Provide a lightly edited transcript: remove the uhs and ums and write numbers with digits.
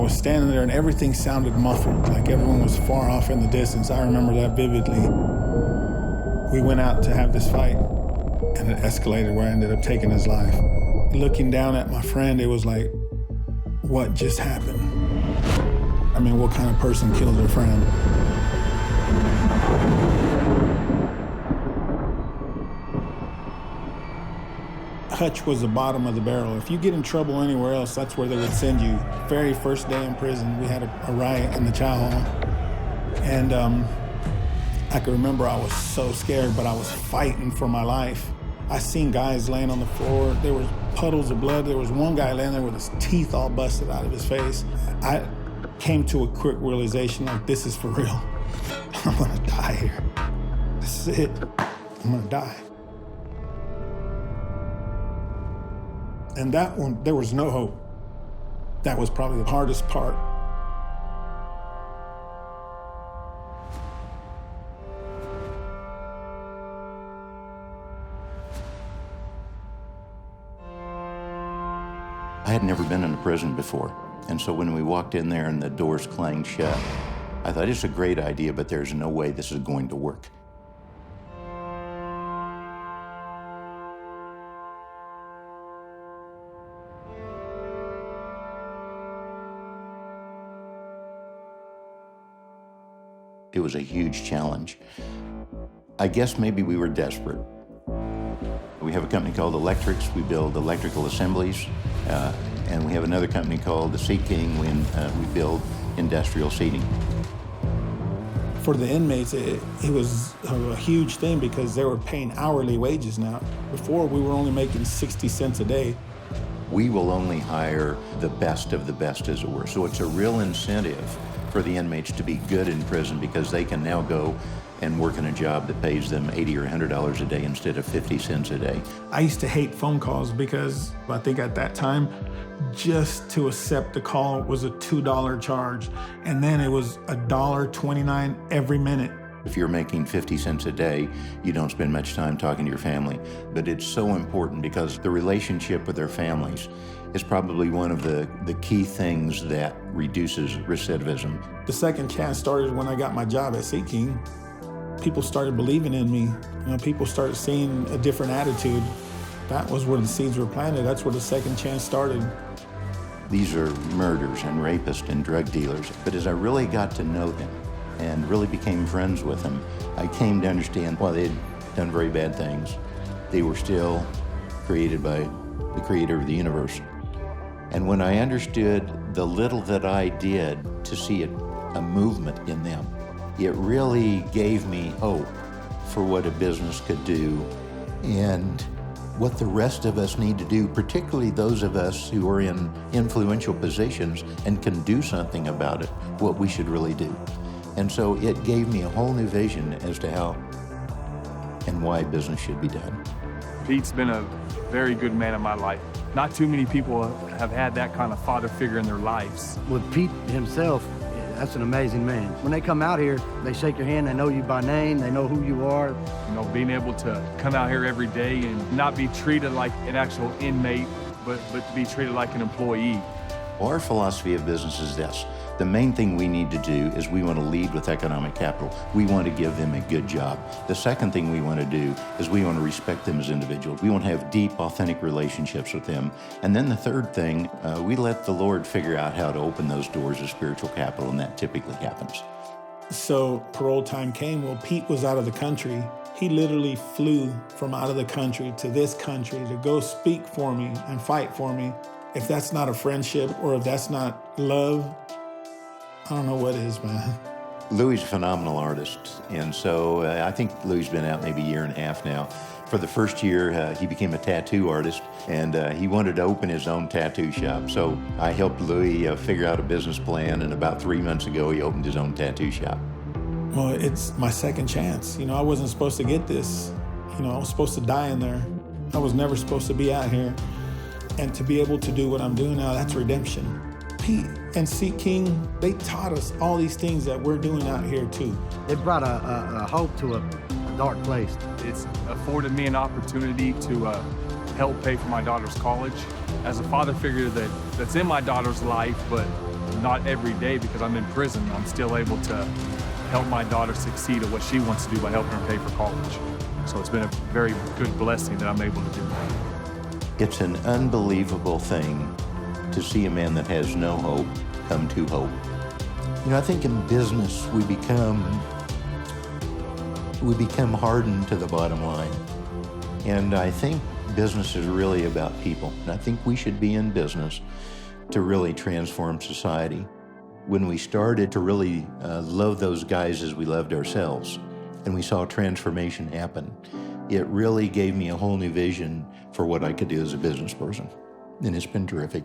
was standing there and everything sounded muffled, like everyone was far off in the distance. I remember that vividly. We went out to have this fight, and it escalated where I ended up taking his life. Looking down at my friend, it was like, what just happened? I mean, what kind of person kills their friend? Hutch was the bottom of the barrel. If you get in trouble anywhere else, that's where they would send you. Very first day in prison, we had a riot in the chow hall. And I can remember I was so scared, but I was fighting for my life. I seen guys laying on the floor. There was puddles of blood. There was one guy laying there with his teeth all busted out of his face. I came to a quick realization, like, this is for real. I'm gonna die here. This is it. I'm gonna die. And that one, there was no hope. That was probably the hardest part. I had never been in a prison before. And so when we walked in there and the doors clanged shut, I thought, it's a great idea, but there's no way this is going to work. It was a huge challenge. I guess maybe we were desperate. We have a company called Electrics. We build electrical assemblies. And we have another company called the Seat King. We build industrial seating. For the inmates, it was a huge thing because they were paying hourly wages now. Before, we were only making 60 cents a day. We will only hire the best of the best, as it were. So it's a real incentive for the inmates to be good in prison because they can now go and work in a job that pays them $80 or $100 a day instead of 50 cents a day. I used to hate phone calls because I think at that time, just to accept a call was a $2 charge. And then it was $1.29 every minute. If you're making 50 cents a day, you don't spend much time talking to your family. But it's so important because the relationship with their families is probably one of the key things that reduces recidivism. The second chance started when I got my job at Seat King. People started believing in me. People started seeing a different attitude. That was where the seeds were planted. That's where the second chance started. These are murderers and rapists and drug dealers. But as I really got to know them and really became friends with them, I came to understand while they'd done very bad things, they were still created by the creator of the universe. And when I understood the little that I did to see a movement in them, it really gave me hope for what a business could do and what the rest of us need to do, particularly those of us who are in influential positions and can do something about it, what we should really do. And so it gave me a whole new vision as to how and why business should be done. Pete's been a very good man in my life. Not too many people have had that kind of father figure in their lives. With Pete himself, that's an amazing man. When they come out here, they shake your hand, they know you by name, they know who you are. Being able to come out here every day and not be treated like an actual inmate, but to be treated like an employee. Our philosophy of business is this. The main thing we need to do is we want to lead with economic capital. We want to give them a good job. The second thing we want to do is we want to respect them as individuals. We want to have deep, authentic relationships with them. And then the third thing, we let the Lord figure out how to open those doors of spiritual capital, and that typically happens. So parole time came. Well, Pete was out of the country. He literally flew from out of the country to this country to go speak for me and fight for me. If that's not a friendship or if that's not love, I don't know what is, man. Louis is a phenomenal artist, and so I think Louis been out maybe a year and a half now. For the first year, he became a tattoo artist, and he wanted to open his own tattoo shop. So I helped Louis figure out a business plan, and about 3 months ago, he opened his own tattoo shop. Well, it's my second chance. I wasn't supposed to get this. I was supposed to die in there. I was never supposed to be out here. And to be able to do what I'm doing now, that's redemption. Pete and Seat King, they taught us all these things that we're doing out here too. It brought a hope to a dark place. It's afforded me an opportunity to help pay for my daughter's college. As a father figure that's in my daughter's life, but not every day because I'm in prison, I'm still able to help my daughter succeed at what she wants to do by helping her pay for college. So it's been a very good blessing that I'm able to do that. It's an unbelievable thing to see a man that has no hope come to hope. You know, I think in business we become hardened to the bottom line. And I think business is really about people. And I think we should be in business to really transform society. When we started to really love those guys as we loved ourselves, and we saw transformation happen, it really gave me a whole new vision for what I could do as a business person. And it's been terrific.